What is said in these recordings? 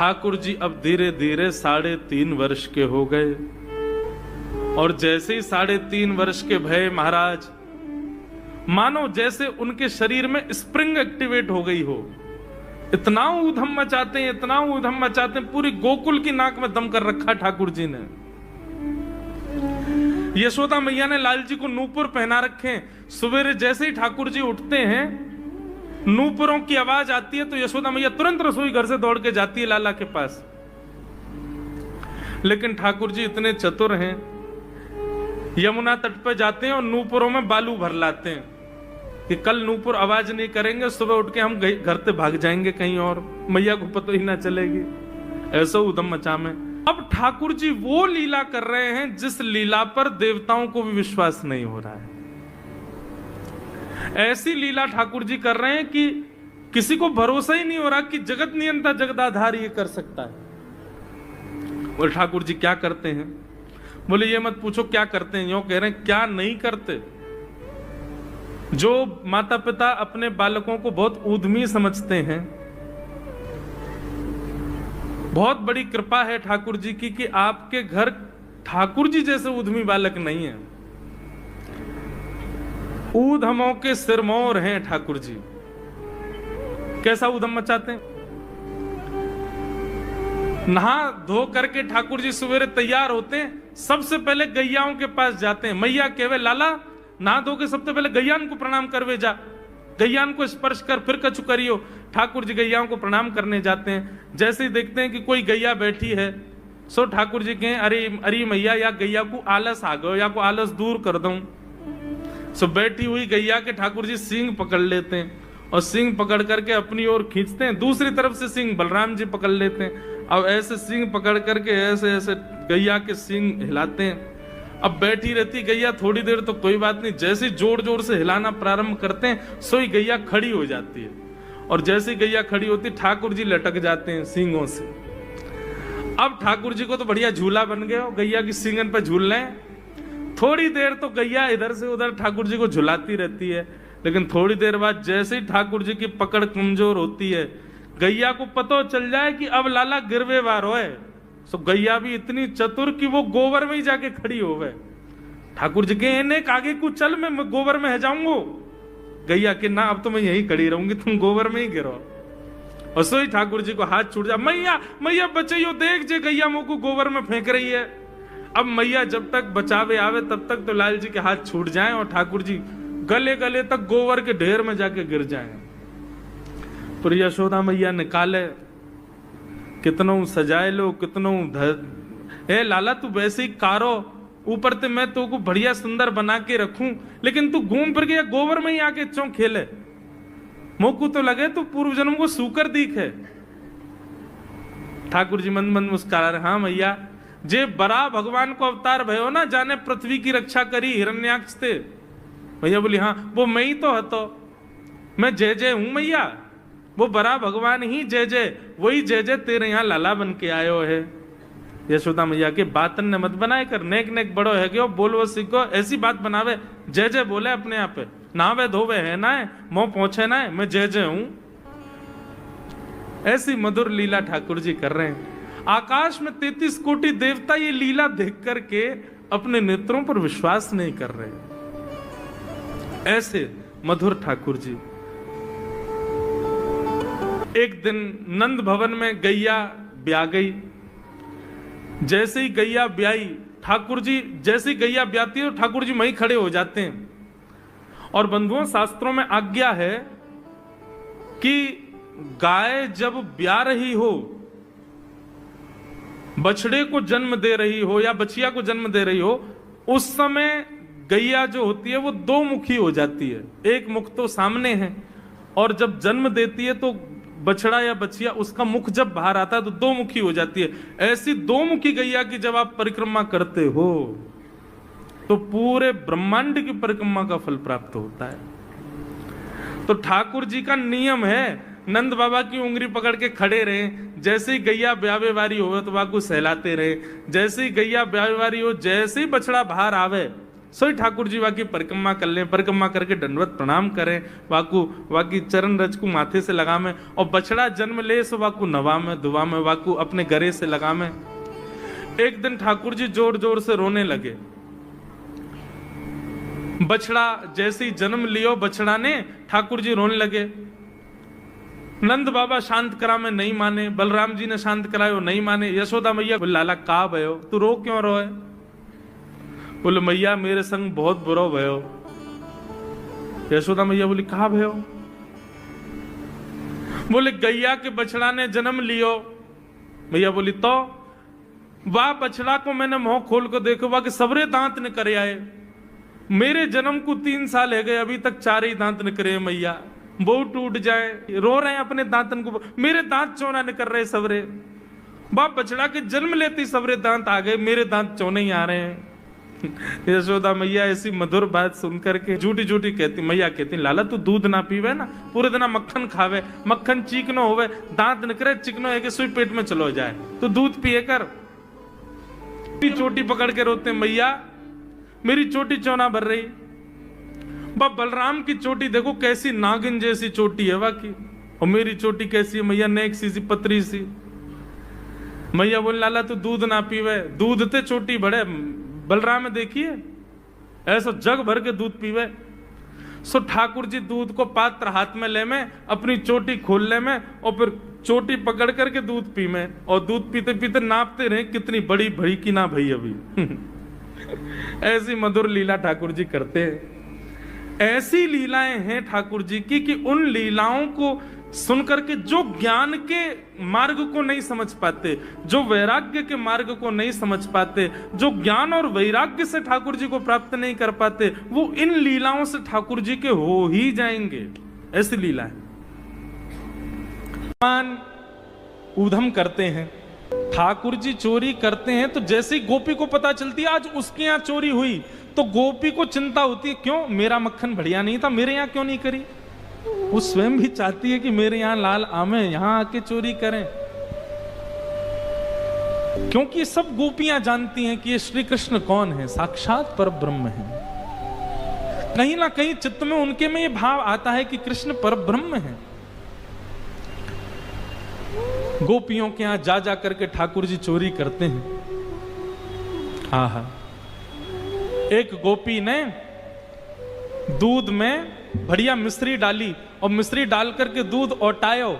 ठाकुर जी अब धीरे धीरे 3.5 वर्ष के हो गए और जैसे ही 3.5 वर्ष के भय महाराज, मानो जैसे उनके शरीर में स्प्रिंग एक्टिवेट हो गई हो। इतना ऊधम मचाते हैं, इतना ऊधम मचाते हैं, पूरी गोकुल की नाक में दम कर रखा ठाकुर जी ने। यशोदा मैया ने लाल जी को नूपुर पहना रखे। सवेरे जैसे ही ठाकुर जी उठते हैं, नूपुरों की आवाज आती है तो यशोदा मैया तुरंत रसोई घर से दौड़ के जाती है लाला के पास। लेकिन ठाकुर जी इतने चतुर हैं, यमुना तट पर जाते हैं और नूपुरों में बालू भर लाते हैं कि कल नूपुर आवाज नहीं करेंगे, सुबह उठ के हम घर से भाग जाएंगे कहीं और, मैया को पता ही ना चलेगी। ऐसा उधम मचा में अब ठाकुर जी वो लीला कर रहे हैं जिस लीला पर देवताओं को भी विश्वास नहीं हो रहा है। ऐसी लीला ठाकुर जी कर रहे हैं कि किसी को भरोसा ही नहीं हो रहा कि जगत नियंता जगदाधार ये कर सकता है। और ठाकुर जी क्या करते हैं? बोले ये मत पूछो क्या करते हैं, यो कह रहे हैं क्या नहीं करते। जो माता पिता अपने बालकों को बहुत ऊधमी समझते हैं, बहुत बड़ी कृपा है ठाकुर जी की कि आपके घर ठाकुर जी जैसे ऊधमी बालक नहीं है। ऊधमों के सिरमौर हैं ठाकुर जी। कैसा ऊधम मचाते हैं? नहा धो करके ठाकुर जी सवेरे तैयार होते हैं, सबसे पहले गैयाओं के पास जाते हैं। मैया कहवे लाला नहा धो के सबसे पहले गैयान को प्रणाम करवे जा, गैयान को स्पर्श कर फिर कछु करियो। ठाकुर जी गैयाओं को प्रणाम करने जाते हैं। जैसे ही देखते हैं कि कोई गैया बैठी है, सो ठाकुर जी कहें अरे अरे मैया या गैया को आलस आ गयो, या को आलस दूर कर दूं। सो बैठी हुई गैया के ठाकुर जी सींग पकड़ लेते हैं और सींग पकड़ करके अपनी ओर खींचते हैं। दूसरी तरफ से सींग बलराम जी पकड़ लेते हैं। अब ऐसे सींग पकड़ करके ऐसे ऐसे गैया के सींग हिलाते हैं। अब बैठी रहती गैया थोड़ी देर तो कोई बात नहीं, जैसे जोर जोर से हिलाना प्रारंभ करते हैं सोई गैया खड़ी हो जाती है। और जैसे गैया खड़ी होती ठाकुर जी लटक जाते हैं सींगों से। अब ठाकुर जी को तो बढ़िया झूला बन गया, गैया की सींगन पर झूल रहे हैं। थोड़ी देर तो गैया इधर से उधर ठाकुर जी को झुलाती रहती है, लेकिन थोड़ी देर बाद जैसे ही ठाकुर जी की पकड़ कमजोर होती है, गैया को पता चल जाए कि अब लाला गिरवे वार है। सो गैया भी इतनी चतुर कि वो गोबर में ही जाके खड़ी हो गए। ठाकुर जी के इन्हें आगे को चल, मैं गोबर में है जाऊंगो। गैया के ना अब तो मैं यहीं खड़ी रहूंगी, तुम गोबर में ही गिरो। और सोई ठाकुर जी को हाथ छूट जा, मैया मैया बचाइयो, देख जे गैया मुंह को गोबर में फेंक रही है। अब मैया जब तक बचावे आवे तब तक तो लाल जी के हाथ छूट जाएं और ठाकुर जी गले गले तक गोबर के ढेर में जाके गिर जाएं। पर यशोदा मैया निकाले, कितनों सजाए लो, कितनों ए लाला तू वैसे ही कारो, ऊपर ते मैं तो को बढ़िया सुंदर बना के रखूं, लेकिन तू घूम फिर के गोबर में ही आके चौ खेले। मोकू तो लगे तू पूर्व जन्म को सूकर दीख है। ठाकुर जी मंद मंद मुस्कुरा रहे, हाँ मैया जे बड़ा भगवान को अवतार भयो ना, जाने पृथ्वी की रक्षा करी हिरण्याक्ष थे। भैया बोली हाँ वो मैं ही तो हतो, मैं जय जय हूं मैया, वो बड़ा भगवान ही जय जय, वही जय जय तेरे यहाँ लाला बन के आयो है। यशोदा मैया के बातन ने मत बनाए कर, नेक नेक बड़ो है क्यों बोलो सीखो, ऐसी बात बनावे, जय जय बोले अपने आप पे, नावे धोवे है ना है, मोह पहुंचे ना है, मैं जय जय हूं। ऐसी मधुर लीला ठाकुर जी कर रहे हैं। आकाश में 33 कोटि देवता ये लीला देख करके अपने नेत्रों पर विश्वास नहीं कर रहे। ऐसे मधुर ठाकुर जी। एक दिन नंद भवन में गैया ब्याह गई। जैसे ही गैया ब्याई, ठाकुर जी जैसे ही गैया ब्याती है ठाकुर जी वहीं खड़े हो जाते हैं। और बंधुओं शास्त्रों में आज्ञा है कि गाय जब ब्याह रही हो, बछड़े को जन्म दे रही हो या बछिया को जन्म दे रही हो, उस समय गैया जो होती है वो दो मुखी हो जाती है। एक मुख तो सामने है और जब जन्म देती है तो बछड़ा या बछिया उसका मुख जब बाहर आता है तो दो मुखी हो जाती है। ऐसी दो मुखी गैया की जब आप परिक्रमा करते हो तो पूरे ब्रह्मांड की परिक्रमा का फल प्राप्त होता है। तो ठाकुर जी का नियम है, नंद बाबा की उंगली पकड़ के खड़े रहे, जैसे ही गैया ब्यावे वारी हो तो वाकू सहलाते रहे, जैसे ही गैया ब्यावे वारी हो, जैसे ही बछड़ा बाहर आवे सोई ठाकुर जी वाकी परिक्रमा कर लें, परिक्रमा करके दंडवत प्रणाम करें, वाकू वाकी चरण रज को माथे से लगा में, और बछड़ा जन्म ले सो वाकू नवा में दुआ में वाकू अपने गरे से लगा में। एक दिन ठाकुर जी जोर जोर से रोने लगे। बछड़ा जैसे ही जन्म लियो बछड़ा ने, ठाकुर जी रोने लगे। नंद बाबा शांत करा में नहीं माने, बलराम जी ने शांत करायो नहीं माने। यशोदा मैया बोले लाला का भयो, तू रो क्यों रोए? बोले मैया मेरे संग बहुत बुरा भयो। यशोदा मैया बोली कहा भयो? बोले गैया के बछड़ा ने जन्म लियो। मैया बोली तो वाह बछड़ा को मैंने मुंह खोल कर देखो, वाह के सबरे दांत ने करे आए। मेरे जन्म को 3 साल है गए, अभी तक 4 ही दांत न करे मैया, वो टूट जाए, रो रहे हैं अपने दांतन को, मेरे दांत चौना न कर रहे सबरे। बाप बछड़ा के जन्म लेते सबरे दांत आ गए, मेरे दांत चौने ही आ रहे हैं। यशोदा मैया ऐसी मधुर बात सुनकर के झूठी झूठी कहती, मैया कहती लाला तू दूध ना पीवे ना, पूरे दिन मक्खन खावे, मक्खन चीकनो होवे, दांत निकरे चिकनो है कि सुई पेट में चलो जाए, तो दूध पिए कर। चोटी पकड़ के रोते मैया मेरी चोटी चौना भर रही। बाप बलराम की चोटी देखो कैसी नागिन जैसी चोटी है वाकई, और मेरी चोटी कैसी है मैया, नेक सी पतरी सी। मैया बोल लाला तू दूध ना पीवे, दूध ते चोटी बड़े। बलराम में देखिए ऐसा जग भर के दूध पीवे। सो ठाकुर जी दूध को पात्र हाथ में ले में, अपनी चोटी खोल ले में, और फिर चोटी पकड़ करके दूध पी में, और दूध पीते पीते नापते रहे कितनी बड़ी भई की ना भई अभी। ऐसी मधुर लीला ठाकुर जी करते हैं। ऐसी लीलाएं हैं ठाकुर जी की कि उन लीलाओं को सुनकर के जो ज्ञान के मार्ग को नहीं समझ पाते, जो वैराग्य के मार्ग को नहीं समझ पाते, जो ज्ञान और वैराग्य से ठाकुर जी को प्राप्त नहीं कर पाते, वो इन लीलाओं से ठाकुर जी के हो ही जाएंगे। ऐसी लीलाएं उधम करते हैं, ठाकुर जी चोरी करते हैं, तो जैसे ही गोपी को पता चलती है आज उसके यहाँ चोरी हुई, तो गोपी को चिंता होती है क्यों मेरा मक्खन बढ़िया नहीं था, मेरे यहाँ क्यों नहीं करी। वो स्वयं भी चाहती है कि मेरे यहाँ लाल आमे, यहाँ आके चोरी करें, क्योंकि सब गोपियां जानती हैं कि ये श्री कृष्ण कौन है, साक्षात पर ब्रह्म है। कहीं ना कहीं चित्त में उनके में ये भाव आता है कि कृष्ण पर ब्रह्म है। गोपियों के यहां जा जा करके ठाकुर जी चोरी करते हैं। हा हा, एक गोपी ने दूध में बढ़िया मिश्री डाली, और मिश्री डाल करके दूध ओटायो,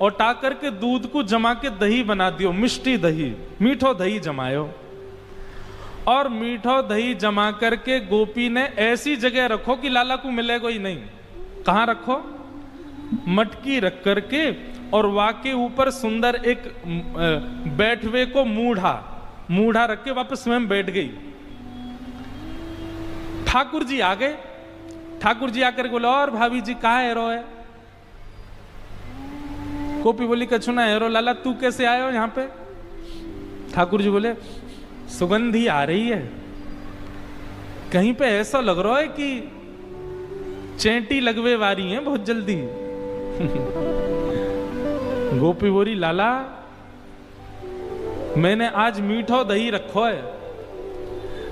ओटा करके दूध को जमा के दही बना दियो, मिष्टी दही, मीठो दही जमायो। और मीठो दही जमा करके गोपी ने ऐसी जगह रखो कि लाला को मिलेगा ही नहीं। कहां रखो? मटकी रख करके, और वाके ऊपर सुंदर एक बैठवे को मूढ़ा रख के वापस स्वयं बैठ गई। ठाकुर जी आ गए। ठाकुर जी आकर बोले और भाभी जी कहा है रोए? गोपी बोली कछु ना हेरो, लाला तू कैसे आए हो यहाँ पे? ठाकुर जी बोले सुगंधी आ रही है, कहीं पे ऐसा लग रहा है कि चेंटी लगवे वारी है बहुत जल्दी। गोपी बोली लाला मैंने आज मीठो दही रखो है,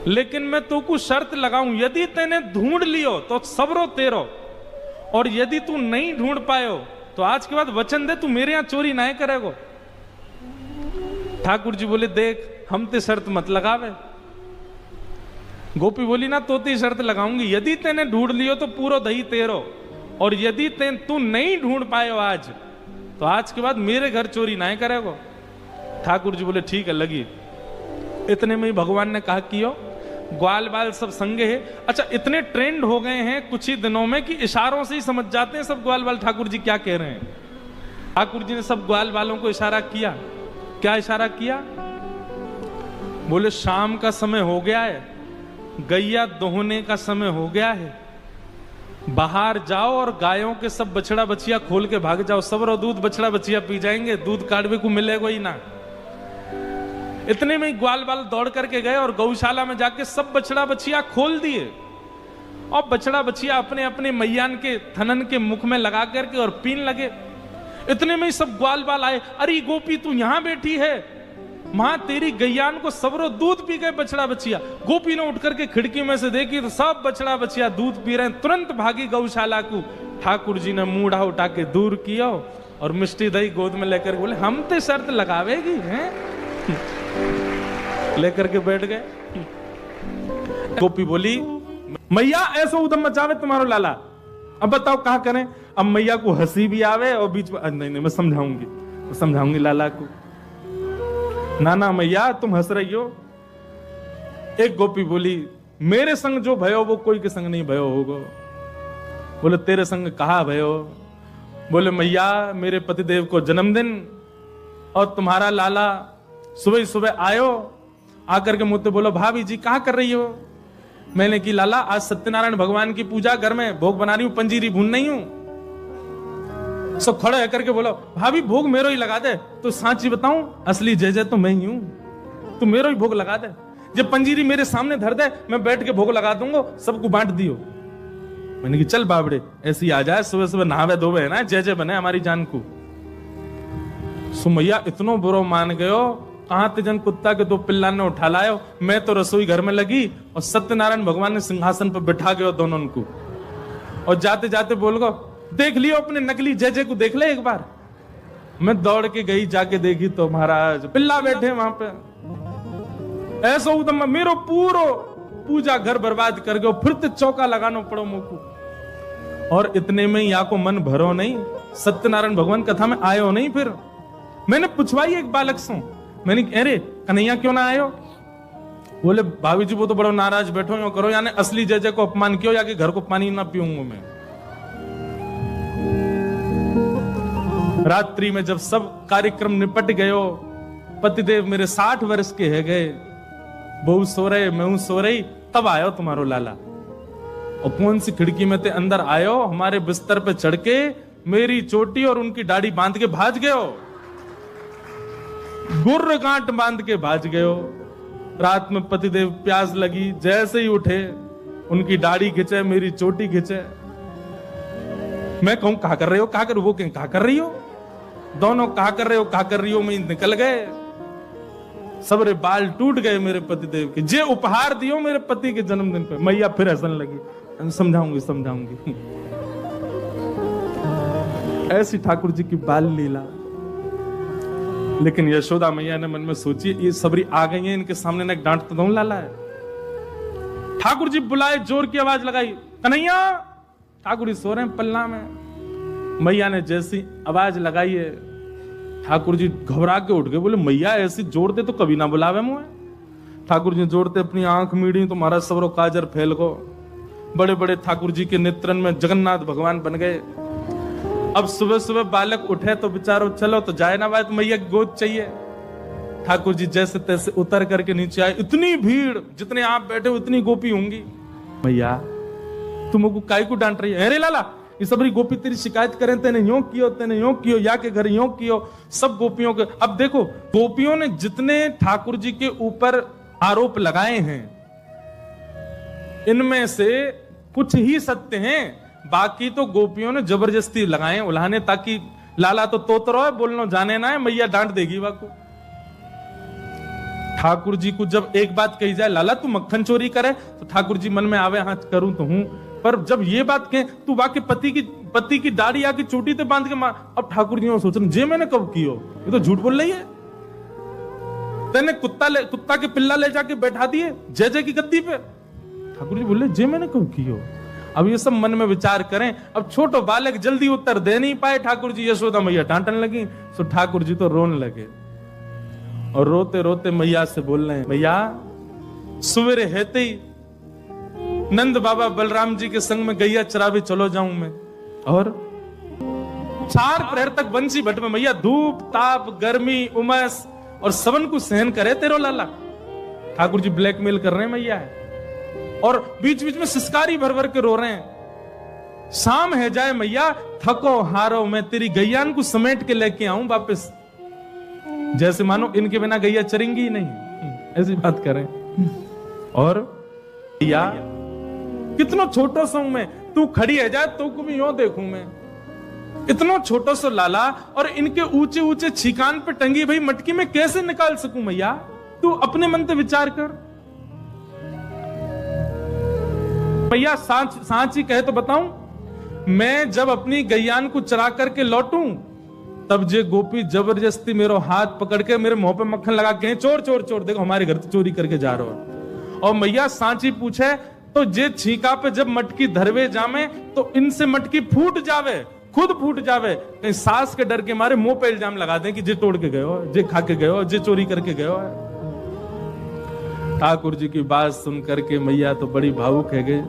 लेकिन मैं तो को शर्त लगाऊं, यदि तेने ढूंढ लियो तो सबरो तेरो, और यदि तू नहीं ढूंढ पायो तो आज के बाद वचन दे तू मेरे यहां चोरी नहीं करेगो। ठाकुर जी बोले देख हम ते शर्त मत लगावे। गोपी बोली ना तो ती शर्त लगाऊंगी, यदि तेने ढूंढ लियो तो पूरा दही तेरो, और यदि तू नहीं ढूंढ पायो आज तो आज के बाद मेरे घर चोरी नहीं करेगो। ठाकुर जी बोले ठीक है लगी। इतने में ही भगवान ने कहा कियो ग्वाल बाल सब संगे है। अच्छा इतने ट्रेंड हो गए हैं कुछ ही दिनों में कि इशारों से ही समझ जाते हैं सब ग्वाल बाल ठाकुर जी क्या कह रहे हैं। ठाकुर जी ने सब ग्वाल बालों को इशारा किया। क्या इशारा किया? बोले शाम का समय हो गया है, गैया दोहने का समय हो गया है, बाहर जाओ और गायों के सब बछड़ा बछिया खोल के भाग जाओ, सब रो दूध बछड़ा बछिया पी जाएंगे, दूध काढ़वे को मिलेगा ही ना। इतने में ही ग्वाल बाल दौड़ करके गए और गौशाला में जाके सब बछड़ा बछिया खोल दिए, और बछड़ा बछिया अपने अपने मैयान के थनन के मुख में लगा करके और पीन लगे। इतने में ही सब ग्वाल बाल आए, अरे गोपी तू यहां बैठी है, मां तेरी गैयान को सबरो दूध पी गए बछड़ा बचिया। गोपी ने उठ करके खिड़की में से देखी तो सब बछड़ा बचिया दूध पी रहे हैं। तुरंत भागी गौशाला को। ठाकुर जी ने मूढ़ा उठा के दूर किया और मिष्टी दही गोद में लेकर बोले हम तो शर्त लगावेगी हैं। लेकर के बैठ गए। गोपी बोली मैया ऐसा उदम मचावे तुम्हारो लाला, अब बताओ कहा करें। अब मैया को हंसी भी आवे और बीच में नहीं मैं समझाऊंगी लाला को। ना मैया तुम हंस रही हो। एक गोपी बोली मेरे संग जो भयो वो कोई के संग नहीं भयो होगा। बोले तेरे संग कहा भयो। बोले मैया मेरे पतिदेव को जन्मदिन और तुम्हारा लाला सुबह सुबह आयो, आकर के मुझसे बोलो भाभी जी कहा कर रही हो। मैंने की लाला आज सत्यनारायण भगवान की पूजा घर में भोग बना रही हूं, पंजीरी भून नहीं हूं। सब खड़े होकर के बोलो भाभी भोग मेरो ही लगा दे। तो सांची बताऊं असली जय जय तो मैं ही हूं, तू मेरो ही भोग लगा दे। जब पंजीरी मेरे सामने धर दे मैं बैठ के भोग लगा दूंगा, सबको बांट दियो। मैंने की चल बाबड़े ऐसी आ जाए, सुबह सुबह नहावे धोवे है ना, जय जय बने हमारी जान को। सुमैया इतनो बुरो मान गयो, कहां जन कुत्ता के दो पिल्ला ने उठा लायो। मैं तो रसोई घर में लगी और सत्यनारायण भगवान ने सिंहासन पर बिठा गयो दोनों को। और जाते जाते बोल गो देख लियो अपने नकली जय जय को देख ले एक बार। मैं दौड़ के गई, जाके देखी तो महाराज पिल्ला बैठे वहां पे। ऐसा उदम मेरो पूरो पूजा घर बर्बाद कर गयो, फिर तो चौका लगाना पड़ो मुझको। और इतने में या को मन भरो नहीं, सत्यनारायण भगवान कथा में आयो नहीं। फिर मैंने पूछवाई एक बालक से, मैंने अरे कन्हैया क्यों ना आयो। बोले भाभी जी वो तो बड़ो नाराज बैठो यो करो, यानी असली जय जय को अपमान क्यों, या कि घर को पानी ना पीऊंगा मैं। रात्रि में जब सब कार्यक्रम निपट गयो, पतिदेव मेरे 60 वर्ष के है गए, बहू सो रहे मैं सो रही, तब आयो तुम्हारो लाला। और कौन सी खिड़की में ते अंदर आयो, हमारे बिस्तर पे चढ़ के मेरी चोटी और उनकी दाढ़ी बांध के भाज गयो, गुर्र गांठ बांध के भाज गयो। रात में पतिदेव प्यास लगी, जैसे ही उठे उनकी दाढ़ी खिंचे, मेरी चोटी खिंचे। मैं कहूं कहा कर रहे हो, कहा कर, वो कहें कहा कर रही हो, दोनों कहा कर रहे हो, कहा कर रही हो, मैं निकल गए। सबरे बाल टूट गए मेरे पतिदेव के, जे उपहार दियो मेरे पति के जन्मदिन पे। मैया फिर हंसने लगी, समझाऊंगी। ऐसी ठाकुर जी की बाल लीला। लेकिन यशोदा मैया ने मन में सोची ये सबरी आ गई है, इनके सामने ना डांट तो दूं लाला है। ठाकुर जी बुलाए, जोर की आवाज लगाई कन्हैया। ठाकुर जी सो रहे हैं पल्ला में। मैया ने जैसी आवाज लगाई है, ठाकुर जी घबरा के उठ गए। बोले मैया ऐसी जोड़ते तो कभी ना बुलावे मुझे। ठाकुर जी जोड़ते अपनी आंख मीड़ी तो महाराज सबरो काजर फैल गो। बड़े बड़े ठाकुर जी के नेत्रन में जगन्नाथ भगवान बन गए। अब सुबह सुबह बालक उठे तो बेचारो चलो तो जाए ना भाई, तो मैया की गोद चाहिए। ठाकुर जी जैसे तैसे उतर करके नीचे आए। इतनी भीड़, जितने आप बैठे उतनी गोपी होंगी। मैया तुमको काय को डांट रही है। अरे लाला ये सबरी गोपी तेरी शिकायत करें, तेने यूं कियो, या के घर यूं कियो। सब गोपियों के, अब देखो गोपियों ने जितने ठाकुर जी के ऊपर आरोप लगाए हैं, इनमें से कुछ ही सत्य हैं, बाकी तो गोपियों ने जबरदस्ती लगाए उल्हाने, ताकि लाला तो तोतरो है, बोलना जाने ना है, मैया डांट देगी वाको। ठाकुर जी को जब एक बात कही जाए लाला तू मक्खन चोरी करे, तो ठाकुर जी मन में आवे हाँ करूं तो हूं, पर जब ये बात कहे तू वाके पति की दाढ़ी आके चोटी ते बांध के मार, अब ठाकुर जी सोच रहे जे मैंने कब कियो, ये तो झूठ बोल रही है। तेने कुत्ता के पिल्ला ले जाके बैठा दिए जय जय की गद्दी पे। ठाकुर जी बोले जे मैंने कब कियो। अब ये सब मन में विचार करें। अब छोटो बालक जल्दी उत्तर दे नहीं पाए। ठाकुर जी यशोदा मैया डांटने लगी, तो ठाकुर जी तो रोने लगे और रोते रोते मैया से बोल रहे हैं, मैया सवेरे हेते ही नंद बाबा बलराम जी के संग में गैया चरावे चलो जाऊं मैं, और 4 प्रहर तक बंसी भट्ट में मैया धूप ताप गर्मी उमस और सबन को सहन करे तेरो लाला। ठाकुर जी ब्लैकमेल कर रहे हैं मैया है, और बीच बीच में सिसकारी भर भर के रो रहे हैं। शाम है जाए मैया, थको हारो मैं तेरी गैयान को समेट के लेके आऊं वापस, जैसे मानो इनके बिना गैया चरेंगी ही नहीं, ऐसी बात करें। और या कितना छोटा सा हूं मैं, तू खड़ी है जाए तो को भी यूं देखूं मैं, इतना छोटा सा लाला और इनके ऊंचे ऊंचे छिकान पे टंगी भाई मटकी में कैसे निकाल सकूं मैया? तू अपने मन से विचार कर। मैया सांच ही कहे तो बताऊं, मैं जब अपनी गैयान को चरा करके लौटूं तब जे गोपी जबरदस्ती मेरा हाथ पकड़ के मेरे मुंह पे मक्खन लगा के चोर चोर चोर, देखो हमारे घर से चोरी करके जा रहा हो। और मैया सांची पूछे तो जे छीका पे जब मटकी धरवे जामे तो इनसे मटकी फूट जावे, खुद फूट जावे, कहीं सास के डर के मारे मुंह पे इल्जाम लगा दें कि जे तोड़ के गए हो, जे खा के गए हो, जे चोरी करके गए हो। ठाकुर जी की बात सुन करके मैया तो बड़ी भावुक है गए।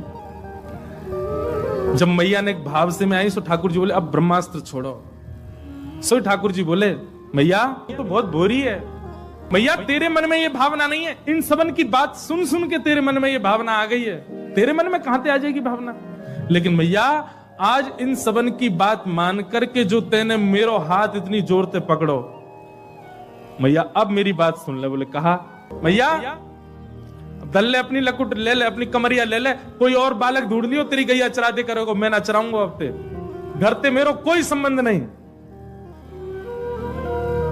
जब मैया ने एक भाव से में आई सो ठाकुर जी बोले अब ब्रह्मास्त्र छोड़ो। सो ठाकुर जी बोले मैया ये तो बहुत बोरी है। मैया तेरे मन में ये भावना नहीं है, इन सबन की बात सुन सुन के तेरे मन में ये भावना आ गई है, तेरे मन में कहां से आ जाएगी भावना? लेकिन मैया आज इन सबन की बात मान करके जो तेने मेरो हाथ इतनी जोर से पकड़ो, मैया अब मेरी बात सुन ले। बोले कहा मैया दल ले अपनी लकुट ले ले, अपनी कमरिया ले ले, कोई और बालक ढूंढ लियो, तेरी गैया चरा दे करोगे, मैं ना चराऊंगा अब ते घर ते मेरो कोई संबंध नहीं।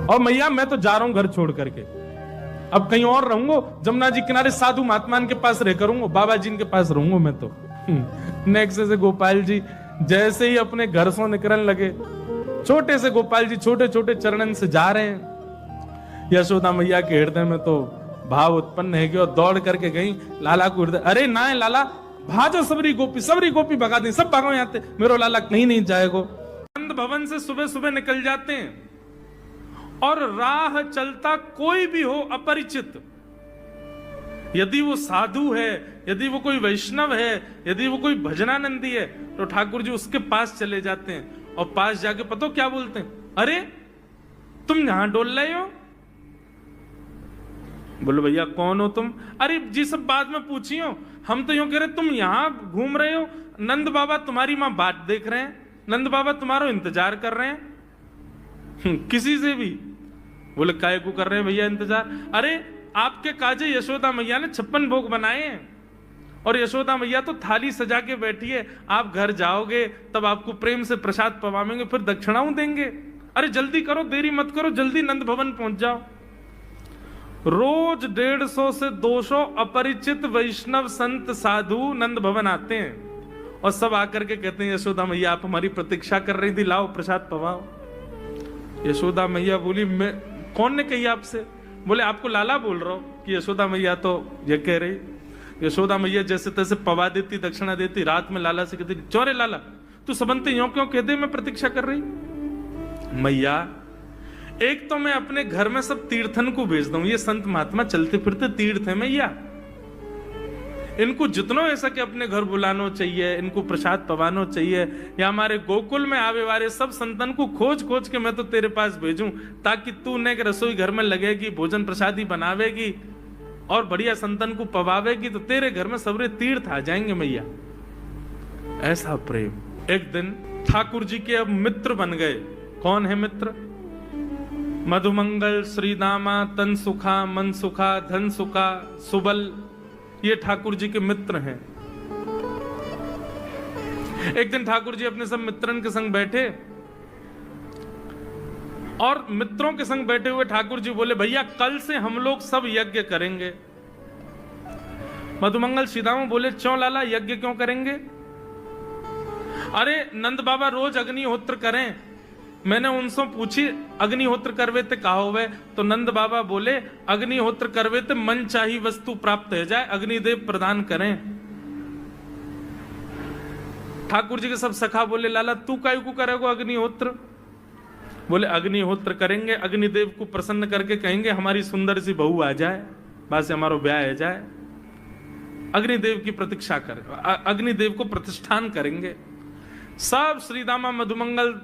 और मैया मैं तो जा रहा हूं घर छोड़ करके, अब कहीं और रहूंगा, जमुना जी किनारे साधु महात्मा के पास रह करूंगा, बाबा जी के पास रहूंगा मैं तो। नेक्स्ट से गोपाल जी जैसे ही अपने घर से निकलने लगे, छोटे से गोपाल जी छोटे छोटे चरणन से जा रहे हैं। यशोदा मैया के हृदय में तो भाव उत्पन्न है कि और दौड़ करके गई लाला को हृदय, अरे ना है लाला, भाजो सबरी गोपी भगा दी, सब भागो यहाँ, मेरो लाला कहीं नहीं जाएगो। नंद भवन से सुबह सुबह निकल जाते हैं और राह चलता कोई भी हो अपरिचित, यदि वो साधु है, यदि वो कोई वैष्णव है, यदि वो कोई भजनानंदी है, तो ठाकुर जी उसके पास चले जाते हैं और पास जाके पता क्या बोलते हैं, अरे तुम यहां डोल रहे हो? बोलो भैया कौन हो तुम? अरे जी सब बाद में पूछियो, हम तो यूं कह रहे तुम यहां घूम रहे हो, नंद बाबा तुम्हारी मां बात देख रहे हैं, नंद बाबा तुम्हारा इंतजार कर रहे हैं। किसी से भी? बोले काय को कर रहे हैं भैया इंतजार? अरे आपके काजे यशोदा मैया ने 56 भोग बनाए हैं और यशोदा मैया तो थाली सजा के बैठी है, आप घर जाओगे तब आपको प्रेम से प्रसाद पवाएंगे, फिर दक्षिणाओं देंगे। अरे जल्दी करो, देरी मत करो, जल्दी नंद भवन पहुंच जाओ। रोज 150 से 200 अपरिचित वैष्णव संत साधु नंद भवन आते हैं और सब आकर के कहते हैं यशोदा मैया आप हमारी प्रतीक्षा कर रही थी, लाओ प्रसाद पवाओ। यशोदा मैया बोली मैं कौन ने कही आपसे? बोले आपको लाला बोल रहा हूं कि यशोदा मैया तो ये कह रही। यशोदा मैया जैसे तैसे पवा देती, दक्षिणा देती, रात में लाला से कहती चौरे लाला तू सबंते यूं क्यों कहते मैं प्रतीक्षा कर रही? मैया एक तो मैं अपने घर में सब तीर्थन को भेज दूं, ये संत महात्मा चलते फिरते तीर्थ है मैया, इनको जितना ऐसा कि अपने घर बुलाना चाहिए, इनको प्रसाद पवाना चाहिए, या हमारे गोकुल में आवे वाले सब संतन को खोज खोज के मैं तो तेरे पास भेजूं ताकि तू ने रसोई घर में लगेगी, भोजन प्रसादी बनावेगी और बढ़िया संतन को पवावेगी, तो तेरे घर में सबरे तीर्थ आ जाएंगे मैया। ऐसा प्रेम। एक दिन ठाकुर जी के अब मित्र बन गए। कौन है मित्र? मधुमंगल, श्रीदामा, तन सुखा, मन सुखा, धन सुखा, सुबल, ये ठाकुर जी के मित्र हैं। एक दिन ठाकुर जी अपने सब मित्रन के संग बैठे और मित्रों के संग बैठे हुए ठाकुर जी बोले भैया कल से हम लोग सब यज्ञ करेंगे। मधुमंगल श्रीदामा बोले क्यों लाला यज्ञ क्यों करेंगे? अरे नंद बाबा रोज अग्निहोत्र करें, मैंने उनसे पूछी अग्निहोत्र करवे ते कहा होवे, तो नंद बाबा बोले अग्निहोत्र करवे ते मन चाही वस्तु प्राप्त हो जाए, अग्निदेव प्रदान करें। ठाकुर जी के सब सखा बोले लाला तू काहे को करेगा अग्निहोत्र? बोले अग्निहोत्र करेंगे, अग्निदेव को प्रसन्न करके कहेंगे हमारी सुंदर सी बहू आ जाए, बस हमारा ब्याह हो जाए। अग्निदेव की प्रतीक्षा कर, अग्निदेव को प्रतिष्ठान करेंगे। सब श्रीदामा मधुमंगल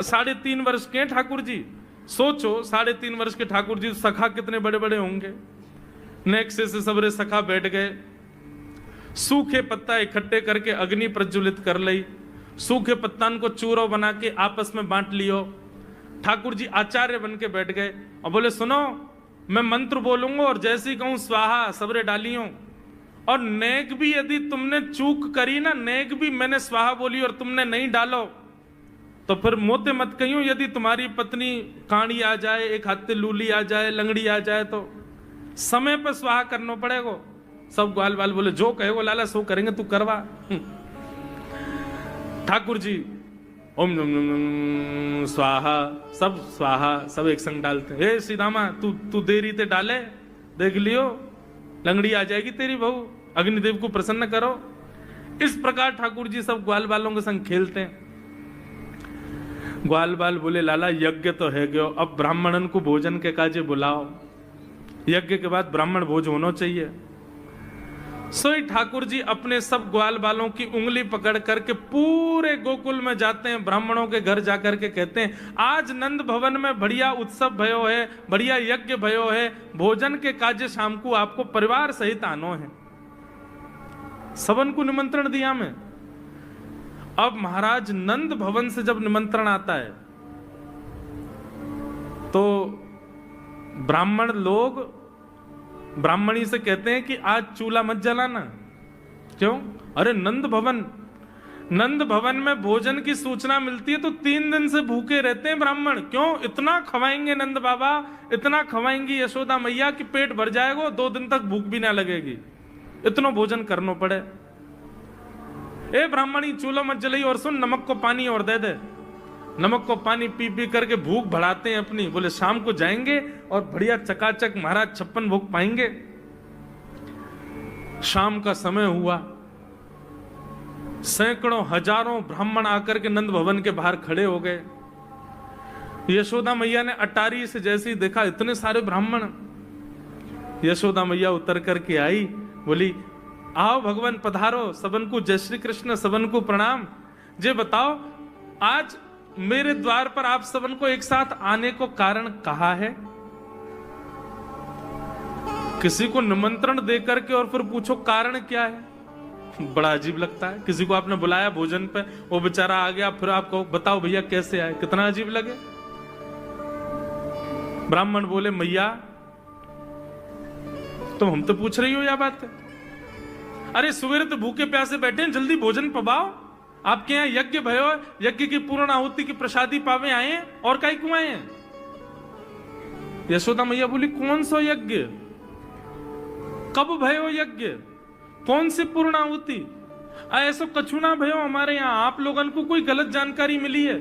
3.5 वर्ष के ठाकुर जी, सोचो 3.5 वर्ष के ठाकुर जी, सखा कितने बड़े बड़े होंगे। नेक्स्ट से सबरे सखा बैठ गए, सूखे पत्ता इकट्ठे करके अग्नि प्रज्वलित कर ली, सूखे पत्तन को चूरो बना के आपस में बांट लियो। ठाकुर जी आचार्य बन के बैठ गए और बोले सुनो मैं मंत्र बोलूंगा और जैसे ही कहूं स्वाहा सबरे डालियों, और नेक भी यदि तुमने चूक करी ना, नेक भी मैंने स्वाहा बोली और तुमने नहीं डालो तो फिर मोते मत कहियो, यदि तुम्हारी पत्नी काणी आ जाए, एक हाथे लूली आ जाए, लंगड़ी आ जाए, तो समय पर स्वाहा करना पड़ेगा। सब ग्वाल बाल बोले जो कहेगो लाला सो करेंगे, तू करवा। ठाकुर जी ओम नम नम नम स्वाहा, सब स्वाहा, सब एक संग डालते हैं। हे सीधामा तू देरी ते डाले, देख लियो लंगड़ी आ जाएगी तेरी बहू, अग्निदेव को प्रसन्न करो। इस प्रकार ठाकुर जी सब ग्वाल बालों के संग खेलते हैं। ग्वाल बाल बोले लाला यज्ञ तो है गयो, अब ब्राह्मणन को भोजन के काजे बुलाओ, यज्ञ के बाद ब्राह्मण भोज होना चाहिए। सोई ठाकुर जी अपने सब ग्वाल बालों की उंगली पकड़ करके पूरे गोकुल में जाते हैं, ब्राह्मणों के घर जाकर के कहते हैं आज नंद भवन में बढ़िया उत्सव भयो है, बढ़िया यज्ञ भयो है, भोजन के काजे शाम को आपको परिवार सहित आनो है। सबन को निमंत्रण दिया मैं। अब महाराज नंद भवन से जब निमंत्रण आता है तो ब्राह्मण लोग ब्राह्मणी से कहते हैं कि आज चूल्हा मत जलाना। क्यों? अरे नंद भवन में भोजन की सूचना मिलती है तो 3 दिन से भूखे रहते हैं ब्राह्मण। क्यों? इतना खवाएंगे नंद बाबा, इतना खवाएंगी यशोदा मैया कि पेट भर जाएगा, 2 दिन तक भूख भी ना लगेगी, इतना भोजन करना पड़े। ए ब्राह्मणी चूल्हा मत जलाई, और सुन नमक को पानी और दे दे। नमक को पानी पी पी करके भूख बढ़ाते हैं अपनी। बोले शाम को जाएंगे और बढ़िया चकाचक महाराज 56 भोग पाएंगे। शाम का समय हुआ, सैकड़ों हजारों ब्राह्मण आकर के नंद भवन के बाहर खड़े हो गए। यशोदा मैया ने अटारी से जैसे ही देखा इतने सारे ब्राह्मण, यशोदा मैया उतर करके आई, बोली आओ भगवान पधारो, सबन को जय श्री कृष्ण, सबन को प्रणाम। जे बताओ आज मेरे द्वार पर आप सबन को एक साथ आने को कारण कहा है? किसी को निमंत्रण देकर के और फिर पूछो कारण क्या है, बड़ा अजीब लगता है। किसी को आपने बुलाया भोजन पे, वो बेचारा आ गया, फिर आपको बताओ भैया कैसे आए, कितना अजीब लगे। ब्राह्मण बोले मैया तुम हम तो पूछ रही हो या बात है? अरे सवेरे तो भूखे प्यासे बैठे हैं, जल्दी भोजन पवाओ। आपके यहाँ यज्ञ भयो, यज्ञ की पूर्ण आहुति की प्रसादी पावे आए हैं, और काई क्यों आए हैं? यशोदा मैया बोली कौन सा यज्ञ, कब भयो यज्ञ, कौन सी पूर्ण आहुति? ऐसा कछु ना भयो हमारे यहाँ, आप लोगन को कोई गलत जानकारी मिली है,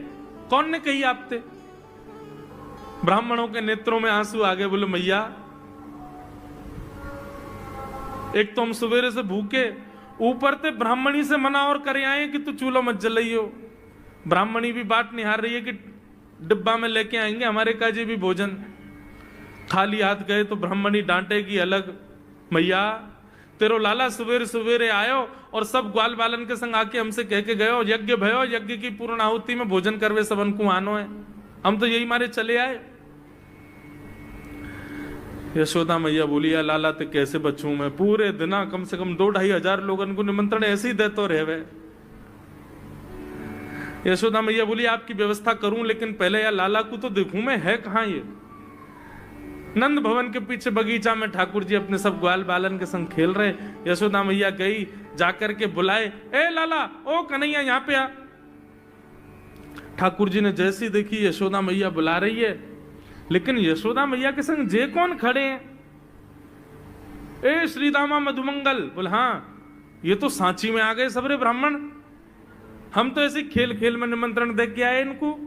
कौन ने कही आपते? ब्राह्मणों के नेत्रों में आंसू आ गए। बोले मैया एक तो हम सवेरे से भूखे, ऊपर से ब्राह्मणी से मना और करे आए कि तू चूल्हा मत जलाइयो। ब्राह्मणी भी बात निहार रही है कि डिब्बा में लेके आएंगे हमारे काजे भी भोजन। खाली हाथ गए तो ब्राह्मणी डांटेगी अलग। मैया तेरो लाला सवेरे सवेरे आयो और सब ग्वाल बालन के संग आके हमसे कह के गयो यज्ञ भयो, यज्ञ की पूर्ण आहुति में भोजन करवे सबन को आनो है, हम तो यही मारे चले आए। यशोदा मैया बोली या लाला ते कैसे बचूं मैं, पूरे दिना कम से कम 2-2.5 हजार लोगन को निमंत्रण ऐसे ही देते रहे। यशोदा मैया बोली आपकी व्यवस्था करूं, लेकिन पहले या लाला को तो देखूं मैं, है कहां ये? नंद भवन के पीछे बगीचा में ठाकुर जी अपने सब ग्वाल बालन के संग खेल रहे। यशोदा मैया गई, जाकर के बुलाए, ए लाला, ओ कन्हैया यहाँ पे आ। ठाकुर जी ने जैसी देखी यशोदा मैया बुला रही है, लेकिन यशोदा मैया के संग जे कौन खड़े हैं? ए श्रीदामा मधुमंगल। बोले हाँ ये तो सांची में आ गए सबरे ब्राह्मण, हम तो ऐसे खेल खेल में निमंत्रण दे के आए इनको।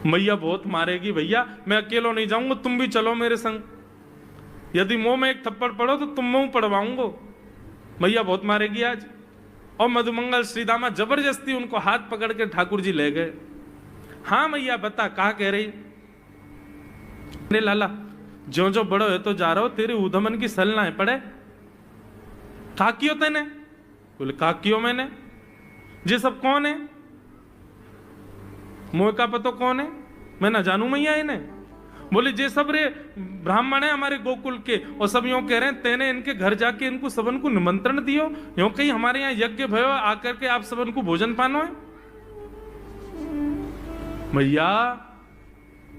मैया बहुत मारेगी, भैया मैं अकेला नहीं जाऊंगा, तुम भी चलो मेरे संग। यदि मुंह में एक थप्पड़ पड़ो तो तुम मुंह पड़वाऊंगा। मैया बहुत मारेगी आज। और मधुमंगल श्रीदामा जबरदस्ती उनको हाथ पकड़ के ठाकुर जी ले गए। हाँ मैया बता, कहा कह रही? अरे लाला जो जो बड़ो है तो जा रहा हो, तेरे उधमन की सल ना है पड़े। कहा कियो तेने? बोले कहा कियो मैंने। ये सब कौन है? मोह का पतो कौन है? मैं ना जानू मैया इन्हें। बोले जे सब रे ब्राह्मण है हमारे गोकुल के, और सब यूं कह रहे हैं तेने इनके घर जाके इनको सबन को निमंत्रण दियो, यूं कहीं हमारे यहाँ यज्ञ भयो आकर के आप सबन को भोजन पानो है। मैया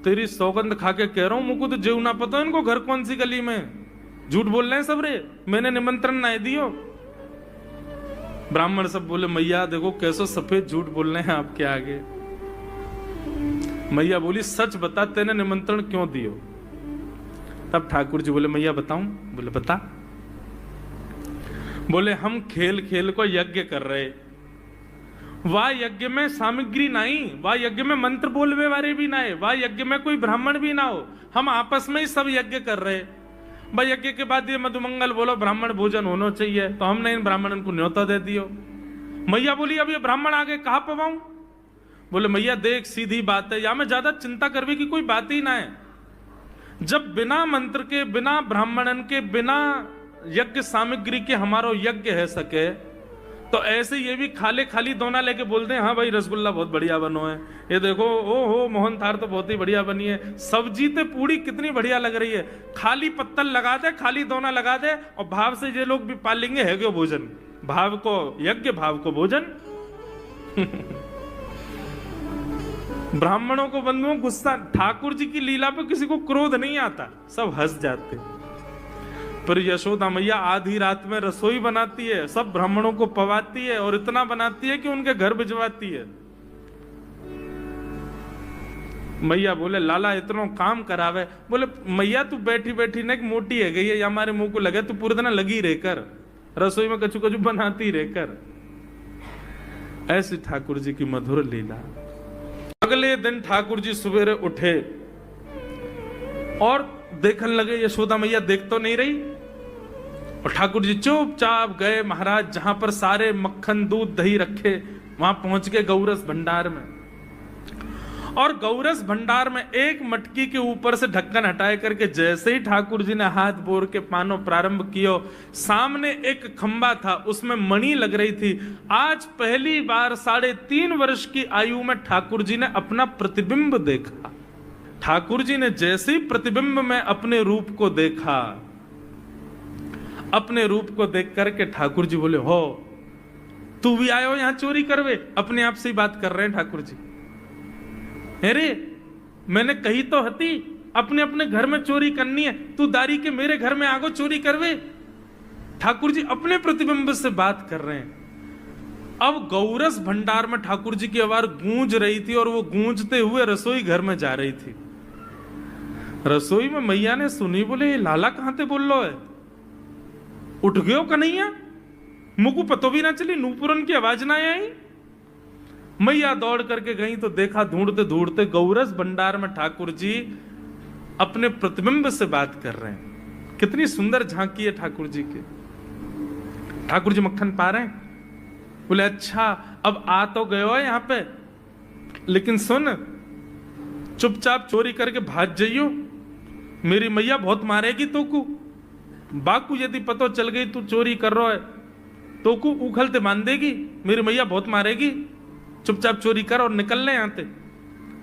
तेरी सौगंध खा के कह रहा हूं, मुझको तो जेव ना पता इनको घर कौन सी गली में। झूठ बोल रहे हैं सब रे, मैंने निमंत्रण ना दियो। ब्राह्मण सब बोले मैया देखो कैसे सफेद झूठ बोल रहे हैं आपके आगे। मैया बोली सच बता, तेने निमंत्रण क्यों दियो? तब ठाकुर जी बोले मैया बताऊं? बोले बता। बोले हम खेल खेल को यज्ञ कर रहे, वाह यज्ञ में सामग्री नहीं, वाह यज्ञ में मंत्र बोलवे वाले भी ना है, वाह यज्ञ में कोई ब्राह्मण भी ना हो, हम आपस में ही सब यज्ञ कर रहे। भाई यज्ञ के बाद ये मधुमंगल बोलो ब्राह्मण भोजन होना चाहिए, तो हमने इन ब्राह्मणों को न्योता दे दियो। मैया बोली अब ये ब्राह्मण आगे कहां पवाऊं? बोले मैया देख सीधी बात है, या में ज्यादा चिंता करवे की कोई बात ही ना है। जब बिना मंत्र के, बिना ब्राह्मणन के, बिना यज्ञ सामग्री के हमारो यज्ञ है सके, तो ऐसे ये भी खाली खाली दोना लेके बोलते हैं हाँ भाई रसगुल्ला बहुत बढ़िया बनो है, ये देखो ओ हो मोहन थार तो बहुत ही बढ़िया बनी है, सब्जी ते पूरी कितनी बढ़िया लग रही है, खाली पत्तल लगा दे, खाली दोना लगा दे, और भाव से ये लोग भी पाल लेंगे है क्यों भोजन, भाव को यज्ञ भाव को भोजन। ब्राह्मणों को बंधुओं गुस्सा, ठाकुर जी की लीला पे किसी को क्रोध नहीं आता, सब हंस जाते। पर यशोदा मैया आधी रात में रसोई बनाती है, सब ब्राह्मणों को पवाती है, और इतना बनाती है कि उनके घर भिजवाती है। मैया बोले लाला इतना काम करावे। बोले मैया तू बैठी बैठी ना मोटी है गई है, या हमारे मुंह को लगे, तू पूरे दिन लगी रहकर रसोई में कचू कचू बनाती रहकर। ऐसी ठाकुर जी की मधुर लीला। अगले दिन ठाकुर जी सवेरे उठे और देखने लगे यशोदा मैया देख तो नहीं रही, और ठाकुर जी चुपचाप गए महाराज जहां पर सारे मक्खन दूध दही रखे, वहां पहुंच गए गौरस भंडार में। और गौरस भंडार में एक मटकी के ऊपर से ढक्कन हटाए करके जैसे ही ठाकुर जी ने हाथ बोर के पानो प्रारंभ किया, सामने एक खंबा था, उसमें मणि लग रही थी। आज पहली बार 3.5 वर्ष की आयु में ठाकुर जी ने अपना प्रतिबिंब देखा। ठाकुर जी ने जैसे ही प्रतिबिंब में अपने रूप को देखा, अपने रूप को देख करके ठाकुर जी बोले हो तू भी आयो यहां चोरी करवे? अपने आप से ही बात कर रहे हैं ठाकुर जी। अरे मैंने कही तो हती अपने अपने घर में चोरी करनी है, तू दारी के मेरे घर में आगो चोरी करवे? ठाकुर जी अपने प्रतिबिंब से बात कर रहे हैं। अब गौरस भंडार में ठाकुर जी की आवाज गूंज रही थी, और वो गूंजते हुए रसोई घर में जा रही थी। रसोई में मैया ने सुनी, बोले ये लाला कहां थे बोल लो है, उठ गयो कन्हैया? मुझको पतो भी ना चली, नूपुरन की आवाज ना आई। मैया दौड़ करके गई तो देखा ढूंढते ढूंढते गौरस भंडार में ठाकुर जी अपने प्रतिबिंब से बात कर रहे हैं। कितनी सुंदर झांकी है ठाकुर जी के। ठाकुर जी मक्खन पा रहे हैं। बोले अच्छा अब आ तो गयो है यहां पे, लेकिन सुन चुपचाप चोरी करके भाग जाइयो, मेरी मैया बहुत मारेगी तो को। बाकू यदि पतो चल गई तू चोरी कर रहा है तो को उखलते मान देगी, मेरी मैया बहुत मारेगी, चुपचाप चोरी कर और निकलने यहां से।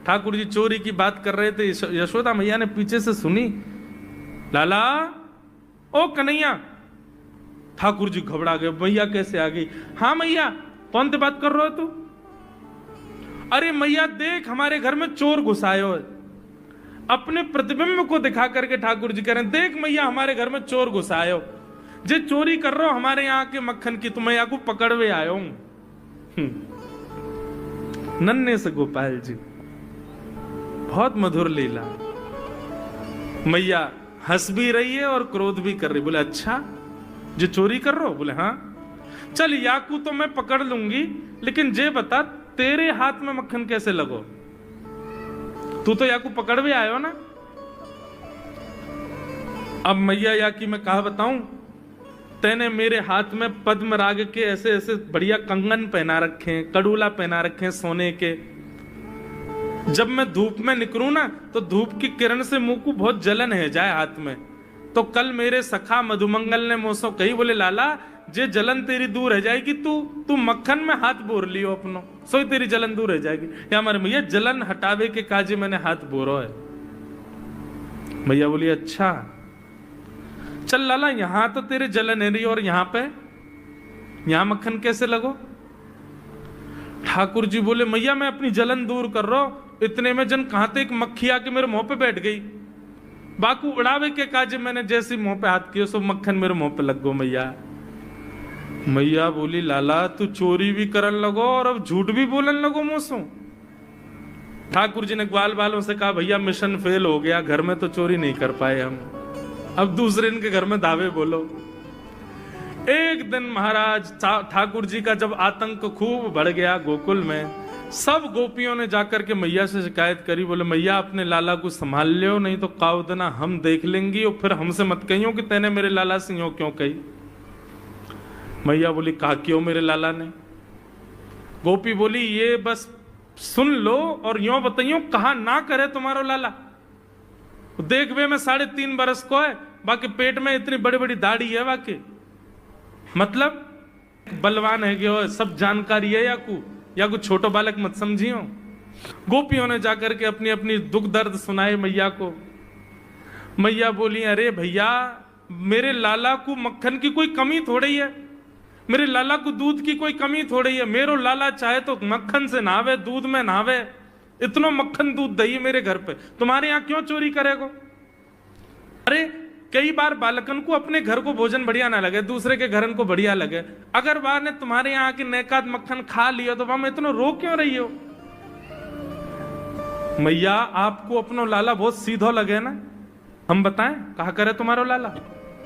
ठाकुर जी चोरी की बात कर रहे थे, यशोदा मैया ने पीछे से सुनी, लाला ओ कन्हैया। ठाकुर जी घबरा गए, मैया कैसे आ गई? हाँ मैया कौन से बात कर रहे हो तू? अरे मैया देख हमारे घर में चोर घुसायो है। अपने प्रतिबिंब को दिखा करके ठाकुर जी कह रहे हैं देख मैया हमारे घर में चोर घुसायो, जे चोरी कर रहे हो हमारे यहाँ के मक्खन की, तो मैं आपको पकड़वे आयो हूं। नन्हे से गोपाल जी, बहुत मधुर लीला। मैया हंस भी रही है और क्रोध भी कर रही। बोले अच्छा जो चोरी कर रहे हो? बोले हाँ। चल याकू तो मैं पकड़ लूंगी, लेकिन जे बता तेरे हाथ में मक्खन कैसे लगो? तू तो याकू पकड़वे आयो ना। अब मैया याकी मैं कहा बताऊं, तेने मेरे हाथ में पद्म राग के ऐसे ऐसे बढ़िया कंगन पहना रखे हैं, कड़ूला पहना रखे हैं सोने के। जब मैं धूप में निकलूं ना तो धूप की किरण से मुंह को बहुत जलन है जाए हाथ में। तो कल मेरे सखा मधुमंगल ने मुझसे कही, बोले लाला जे जलन तेरी दूर रह जाएगी, तू मक्खन में हाथ बोर लियो अपनो, सोई तेरी जलन दूर रह जाएगी। या हमारे मैया जलन हटावे के काजे मैंने हाथ बोरो है। मैया बोली अच्छा चल लाला यहां तो तेरे जलन है रही, और यहां मक्खन कैसे लगो? ठाकुर जी बोले मैया मैं अपनी जलन दूर कर रहा हूं। इतने में जन कहां एक मक्खी आके मेरे मुंह पे बैठ गई। बाकू उड़ावे के काजे मैंने जैसे मुंह पे हाथ किया, सो मक्खन मेरे मुंह पे लग गो। मैया मैया बोली लाला तू चोरी भी करन लगो और अब झूठ भी बोलन लगो मुझसे। ठाकुर जी ने ग्वाल बालों से कहा भैया मिशन फेल हो गया, घर में तो चोरी नहीं कर पाए हम, अब दूसरे इनके घर में दावे बोलो। एक दिन महाराज ठाकुर जी का जब आतंक खूब बढ़ गया गोकुल में, सब गोपियों ने जाकर के मैया से शिकायत करी, बोले मैया अपने लाला को संभाल लियो नहीं तो कावदना हम देख लेंगी और फिर हमसे मत कहियो कि तेने मेरे लाला से यूं क्यों कही। मैया बोली कहा क्यों मेरे लाला ने? गोपी बोली ये बस सुन लो और यूं बताइयो कहा ना करे तुम्हारो लाला। देख वे में 3.5 बरस को है, बाकी पेट में इतनी बड़ी बड़ी दाढ़ी है, बाकी मतलब बलवान है कि सब जानकारी है या कुछ छोटो बालक मत समझियो। गोपियों ने जाकर के अपनी अपनी दुख दर्द सुनाए मैया को। मैया बोली अरे भैया मेरे लाला को मक्खन की कोई कमी थोड़ी है, मेरे लाला को दूध की कोई कमी थोड़ी है, मेरो लाला चाहे तो मक्खन से नहावे, दूध में नहावे, इतना मक्खन दूध दही मेरे घर पे, तुम्हारे यहाँ क्यों चोरी करेगो? अरे कई बार बालकन को अपने घर को भोजन बढ़िया ना लगे, दूसरे के घरन को बढ़िया लगे, अगर बार ने तुम्हारे यहाँ की नेकात मक्खन खा लिया तो वहां में इतना रो क्यों रही हो? मैया आपको अपनो लाला बहुत सीधो लगे ना, हम बताएं कहा करे तुम्हारो लाला?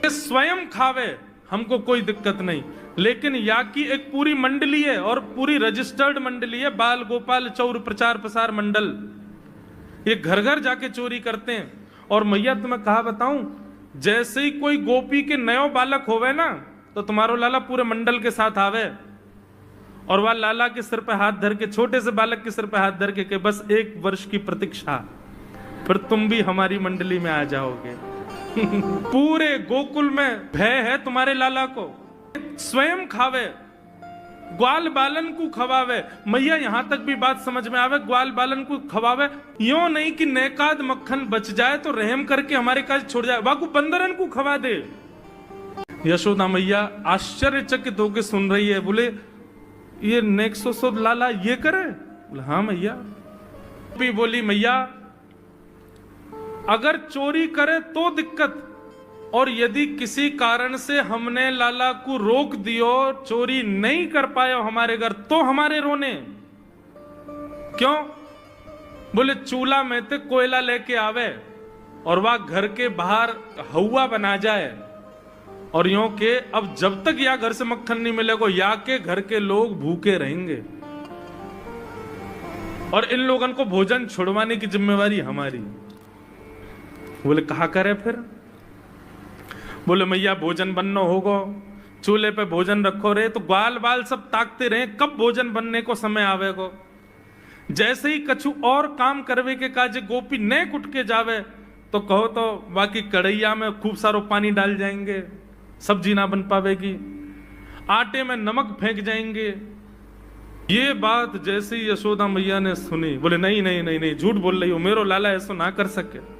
स्वयं खावे हमको कोई दिक्कत नहीं, लेकिन या की एक पूरी मंडली है और पूरी रजिस्टर्ड मंडली है, बाल गोपाल चौर प्रचार प्रसार मंडल, ये घर घर जाके चोरी करते हैं। और मैया तुम्हें कहा बताऊं, जैसे ही कोई गोपी के नयो बालक होवे ना तो तुम्हारो लाला पूरे मंडल के साथ आवे और वह लाला के सिर पे हाथ धर के, छोटे से बालक के सिर पे हाथ धर के बस 1 वर्ष की प्रतीक्षा, फिर तुम भी हमारी मंडली में आ जाओगे। पूरे गोकुल में भय है तुम्हारे लाला को, स्वयं खावे, ग्वाल बालन को खवावे। मैया यहां तक भी बात समझ में आवे, ग्वाल बालन को खवावे, यूं नहीं कि नेकाद मक्खन बच जाए तो रहम करके हमारे काज छोड़ जाए, वाकू बंदरन को खवा दे। यशोदा मैया आश्चर्यचकित होकर सुन रही है, बोले ये नेक्सो लाला ये करे? बोले हाँ मैया। भी बोली मैया अगर चोरी करे तो दिक्कत, और यदि किसी कारण से हमने लाला को रोक दियो, चोरी नहीं कर पाए हमारे घर, तो हमारे रोने क्यों? बोले चूल्हा में ते कोयला लेके आवे और वह घर के बाहर हवा बना जाए और यूं के अब जब तक या घर से मक्खन नहीं मिलेगा या के घर के लोग भूखे रहेंगे और इन लोगों को भोजन छुड़वाने की जिम्मेवारी हमारी। बोले कहा करे फिर? बोले मैया भोजन बनना होगा, चूल्हे पे भोजन रखो रे, तो ग्वाल बाल सब ताकते रहे कब भोजन बनने को समय आवेगो। जैसे ही कछु और काम करवे के काजे गोपी ने कुट के जावे तो कहो तो बाकी कढ़ैया में खूब सारो पानी डाल जाएंगे, सब्जी ना बन पावेगी, आटे में नमक फेंक जाएंगे। ये बात जैसे ही यशोदा मैया ने सुनी, बोले नहीं नहीं नहीं नहीं, झूठ बोल रही हो, मेरो लाला ऐसा ना कर सके।